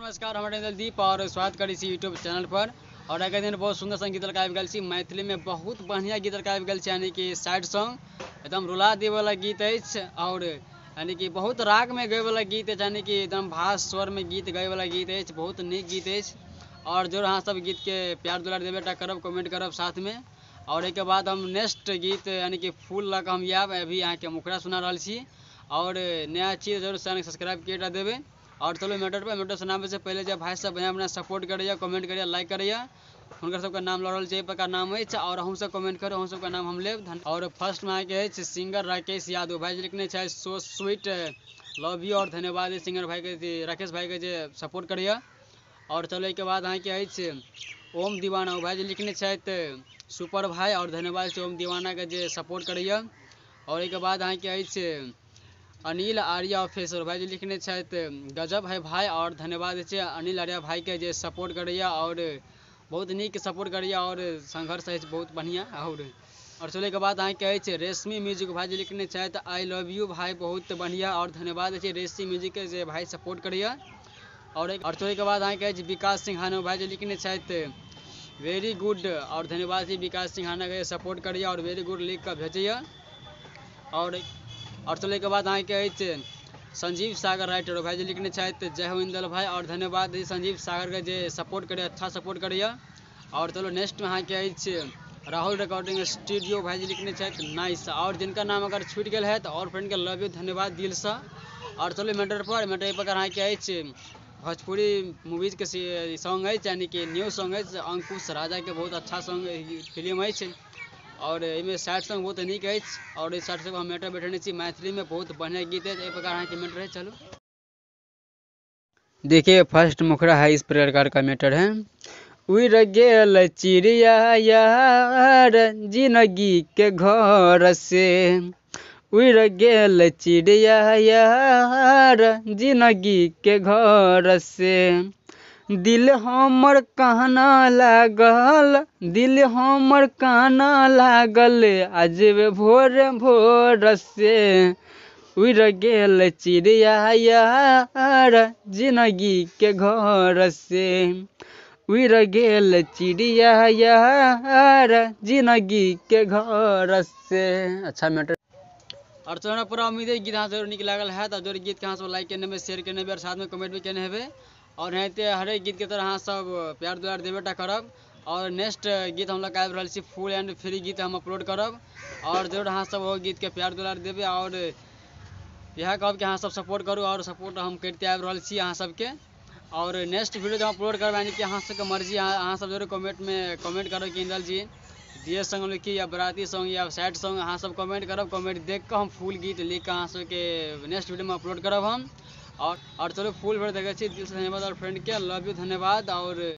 नमस्कार, हमारे दलदीप और स्वागत करी यूट्यूब चैनल पर। और एक दिन बहुत सुंदर सन गीत आबि गल छी, मैथिली में बहुत बढ़िया गीत आबि गल छी, यानी कि सैड सॉन्ग एकदम रुला दे वाला गीत है। और यानी कि बहुत राग में गए वाला गीत है, यानी कि एकदम भास स्वर में गीत गए वाला गीत है, बहुत नीक गीत है। और जो अहाँ सब गीत के प्यार दुलार देवेटा करब, कमेंट करब साथ में। और एक बाद हम नेक्स्ट गीत यानी कि फूल लग हम आब अभी यहाँ के मुखड़ा सुना रहा छी। और नया चीज़ जरूर चैनल सब्सक्राइब किए देवे। और चलो मैटर सुनावे से पहले जब भाई सब बढ़िया बढ़िया सपोर्ट करिए, कमेंट करिए, लाइक करिए। उनका सबका नाम लड़ल छै, प्रकार नाम है। और हम सब कमेंट करो, हम सबका नाम हम लेब। और फर्स्ट में आके है सिंगर राकेश यादव भाई लिखने चाहे सो स्वीट लव यू और धन्यवाद है सिंगर भाई के, राकेश भाई के जे सपोर्ट करिए। और चलो के बाद अहाँ के है ओम दीवाना भाई जी लिखने चाहे सुपर भाई, और धन्यवाद से ओम दीवाना के जे सपोर्ट करिए। और एक बाद अहाँ के है अनिल आर्या ऑफिसर भाई जी लिखने चाहे गजब है भाई, और धन्यवाद है अनिल आर्या भाई के जे सपोर्ट करिए। और बहुत नीक सपोर्ट करिए और संघर्ष है बहुत बढ़िया। और चले के बाद अहाँ के रेशमी म्यूजिक भाई जी लिखने चाहे आई लव यू भाई, बहुत बढ़िया, और धन्यवाद है रेशमी म्यूजिक के जे भाई सपोर्ट करिए। और चले के बाद अहाँ के विकास सिंघाना भाई जी लिखने चाहे वेरी गुड, और धन्यवाद है विकास सिंघाना के सपोर्ट करिए और वेरी गुड लिख कर भेजिए। और चले के बाद अहाँ के संजीव सागर राइटर भाई जी लिखने चाहे जय हो इंदल भाई, और धन्यवाद है संजीव सागर के जे सपोर्ट करिए, अच्छा सपोर्ट करिए। और चलो नेक्स्ट में अहाँ के राहुल रिकॉर्डिंग स्टूडियो भाई जी लिखने चाहे नाइस, और जिनका नाम अगर छूट गया है तो और फ्रेंड के लव यू धन्यवाद दिल से। और चलो मैटर पर अहाँ के भोजपुरी मूवीज के सॉन्ग है, यानी कि न्यू सॉन्ग है अंकुश राजा के, बहुत अच्छा सॉन्ग फिल्म है। और इनमें सैड सॉन्ग बहुत नीक है। और इस सैड सॉन्ग हम मैटर बैठने छी मैथिली में, बहुत बढ़िया गीत है। एक प्रकार के मैटर है। चलो देखिए फर्स्ट मुखड़ा है, इस प्रकार का मैटर है। उड़ गेल चिड़िया यार जिंदगी के घर से, उड़ गेल चिड़िया यार जिंदगी के घर से, दिल हमर कहना लागल, दिल हमर कहना लागल आज भोर भोर से, उड़ गेल चिड़िया यार जिंदगी के घर से, उड़ गेल चिड़िया यार जिंदगी के घर से। अच्छा मैटर। और तो पूरा उम्मीद है गीत यहाँ जरूर निक लागल है। तो जरूर गीत के सब लाइक करने में, शेयर करने में, और साथ में कमेंट भी करने हैं। और रहते हर एक गीत के तरह अहाँ सब प्यार दुलार देवेटा करब। और नेक्स्ट गीत हम लोग आबि रहल छी फुल एंड फ्री गीत हम अपलोड करब। और जरूर अहाँ सब वो गीत के प्यार दुलार देवे। और यह कहब कि अहाँ सब सपोर्ट करू, और सपोर्ट हम करते आबि रहल छी अहाँ सबके। और नेक्स्ट वीडियो जब अपलोड करब, यानी कि अहाँ सबके मर्जी, अहाँ सब जरूर कमेंट में कमेंट करब कि इंदल जी दिए सॉन्ग लिखी या बराती सॉन्ग या सैड सॉन्ग, अहाँ सब कमेंट करब। कमेंट देख कर हम फुल गीत लिख कर अहाँ सबके नेक्स्ट वीडियो में अपलोड करब हम। और चलो फुल भर देखे दिल से धन्यवाद, और फ्रेंड के लव यू धन्यवाद। और